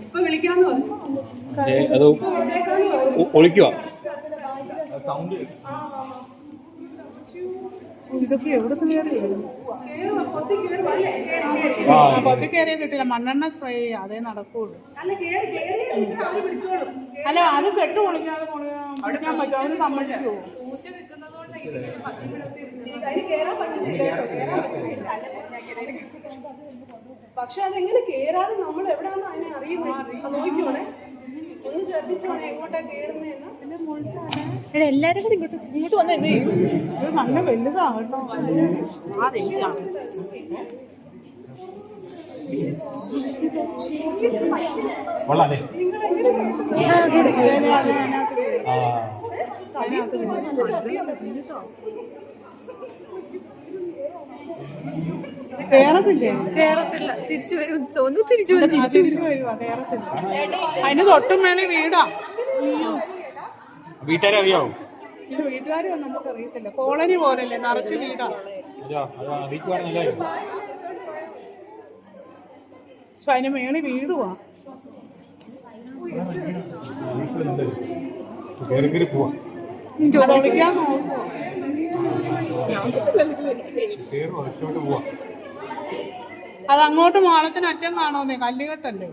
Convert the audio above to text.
ഇപ്പൊ വിളിക്കാന്ന് പറഞ്ഞു. അത് ഒളിക്കുക. സൗണ്ട് ഇതൊക്കെ എവിടെ പൊത്തി കയറിയ കിട്ടില്ല. മണ്ണെണ്ണ സ്പ്രേ ചെയ്യുക, അതേ നടക്കുള്ളൂ. അല്ല അത് കെട്ട് പൊളിക്കാതെ പൊളിക്കാൻ പറ്റുമോ? അതിന് സമ്മതിക്കുമോ? പക്ഷെ അതെങ്ങനെ കേറാതെ നമ്മൾ എവിടാന്ന് അതിനെ അറിയുന്നത് നോക്കിക്കോണേ, ഒന്ന് ശ്രദ്ധിച്ചോണേ എങ്ങോട്ടാ കേറുന്നേന്ന്. എല്ലാരും കൂടി ഇങ്ങോട്ട് വന്ന് എന്ത് ചെയ്യും? ഇത് നല്ല വലുതാ കേട്ടോ. കേരളത്തില്ല, തിരിച്ചു വരും തോന്നുന്നു. തിരിച്ചു വരുവാ, കേരളത്തില്ല. അതിന് തൊട്ടും മേലെ വീടാ. വീട്ടുകാരെ അറിയാവോ? ഇത് വീട്ടുകാരും നമുക്ക് അറിയത്തില്ല. കോളനി പോലല്ലേ, നിറച്ച് വീടാ. പക്ഷെ അതിന് മേളിൽ വീടുവാ. വിളിക്കാൻ നോക്കുവോ? അത് അങ്ങോട്ട് മാളത്തിന് അറ്റം കാണുന്നേ, കല്ലുകെട്ടല്ലേ.